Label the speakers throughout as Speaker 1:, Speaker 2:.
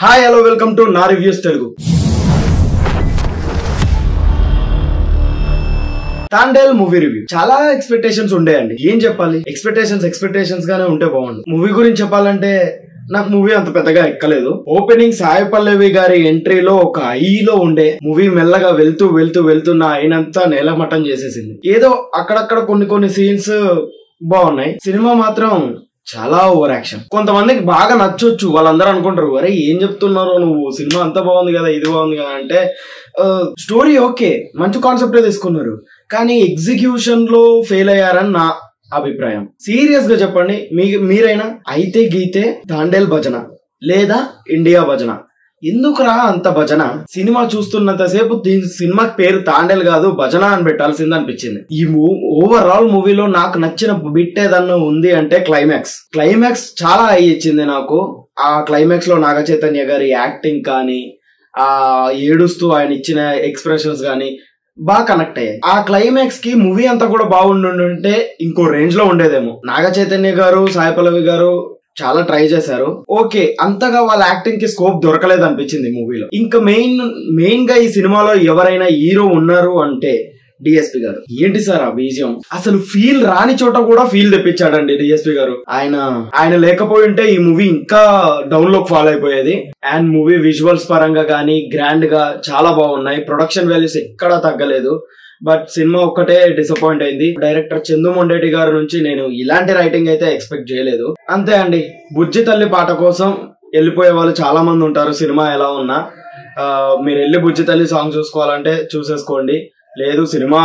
Speaker 1: Hi hello welcome to నా reviews Telugu. Thandel movie review. చాలా expectations ఉండేయండి. ఏం చెప్పాలి, ఎక్స్పెక్టేషన్స్ గానే ఉంటే బాగుండు. మూవీ గురించి చెప్పాలంటే నాకు మూవీ అంత పెద్దగా ఎక్కలేదు. ఓపెనింగ్ సాయి పల్లవి గారి ఎంట్రీలో ఒక ఐలో ఉండే మూవీ మెల్లగా వెళ్తూ నా అయినంతా నేలమట్టం చేసేసింది. ఏదో అక్కడక్కడ కొన్ని సీన్స్ బాగున్నాయి. సినిమా మాత్రం చాలా ఓవర్ యాక్షన్. కొంతమందికి బాగా నచ్చొచ్చు, వాళ్ళందరూ అనుకుంటారు అరే ఏం చెప్తున్నారో నువ్వు, సినిమా అంతా బాగుంది కదా, ఇది బాగుంది కదా అంటే స్టోరీ ఓకే, మంచి కాన్సెప్టే తీసుకున్నారు, కానీ ఎగ్జిక్యూషన్ లో ఫెయిల్ అయ్యారని నా అభిప్రాయం. సీరియస్ గా చెప్పండి, మీరైనా అయితే గీతే తాండేల్ భజన లేదా ఇండియా భజన, ఎందుకురా అంత భజన? సినిమా చూస్తున్నంతసేపు సినిమాకి పేరు తాండేల్ కాదు భజన అని పెట్టాల్సింది అనిపించింది. ఈ ఓవరాల్ మూవీలో నాకు నచ్చిన బిట్ ఏదన్నా ఉంది అంటే క్లైమాక్స్ చాలా హై ఇచ్చింది నాకు. ఆ క్లైమాక్స్ లో నాగ చైతన్య గారి యాక్టింగ్ కానీ, ఆ ఏడుస్తూ ఆయన ఇచ్చిన ఎక్స్ప్రెషన్స్ కానీ బాగా కనెక్ట్ అయ్యాయి. ఆ క్లైమాక్స్ కి మూవీ అంతా కూడా బాగుండుంటే ఇంకో రేంజ్ లో ఉండేదేమో. నాగ చైతన్య గారు, సాయి పల్లవి గారు చాలా ట్రై చేశారు. ఓకే, అంతగా వాళ్ళ యాక్టింగ్ కి స్కోప్ దొరకలేదు అనిపించింది మూవీలో. ఇంకా మెయిన్ గా ఈ సినిమాలో ఎవరైనా హీరో ఉన్నారు అంటే డిఎస్పీ గారు. ఏంటి సార్ ఆ బీజియం, అసలు ఫీల్ రాని చోట కూడా ఫీల్ తెప్పించాడండి డిఎస్పీ గారు. ఆయన లేకపోయి ఉంటే ఈ మూవీ ఇంకా డౌన్ లోకి ఫాలో అయిపోయేది. అండ్ మూవీ విజువల్స్ పరంగా గానీ గ్రాండ్ గా చాలా బాగున్నాయి. ప్రొడక్షన్ వాల్యూస్ ఎక్కడా తగ్గలేదు. బట్ సినిమా ఒక్కటే డిసప్పాయింట్ అయింది. డైరెక్టర్ చందు మొండేటి గారి నుంచి నేను ఇలాంటి రైటింగ్ అయితే ఎక్స్పెక్ట్ చేయలేదు. అంతే అండి, బుజ్జి తల్లి పాట కోసం వెళ్ళిపోయే వాళ్ళు చాలా మంది ఉంటారు. సినిమా ఎలా ఉన్నా మీరు వెళ్ళి బుజ్జి తల్లి సాంగ్ చూసుకోవాలంటే చూసేసుకోండి. లేదు సినిమా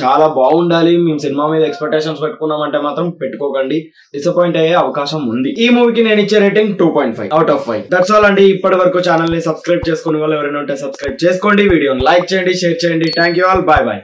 Speaker 1: చాలా బాగుండాలి, మేము సినిమా మీద ఎక్స్పెక్టేషన్స్ పెట్టుకున్నామంటే మాత్రం పెట్టుకోకండి, డిసప్పాయింట్ అయ్యే అవకాశం ఉంది. ఈ మూవీకి నేను ఇచ్చే rating 2.5 out of 5. That's all అండి. ఇప్పటి వరకు ఛానల్ ని సబ్స్క్రైబ్ చేసుకునే వాళ్ళు ఎవరైనా ఉంటే సబ్స్క్రైబ్ చేసుకోండి, వీడియోని లైక్ చేయండి, షేర్ చేయండి. Thank you all, bye bye.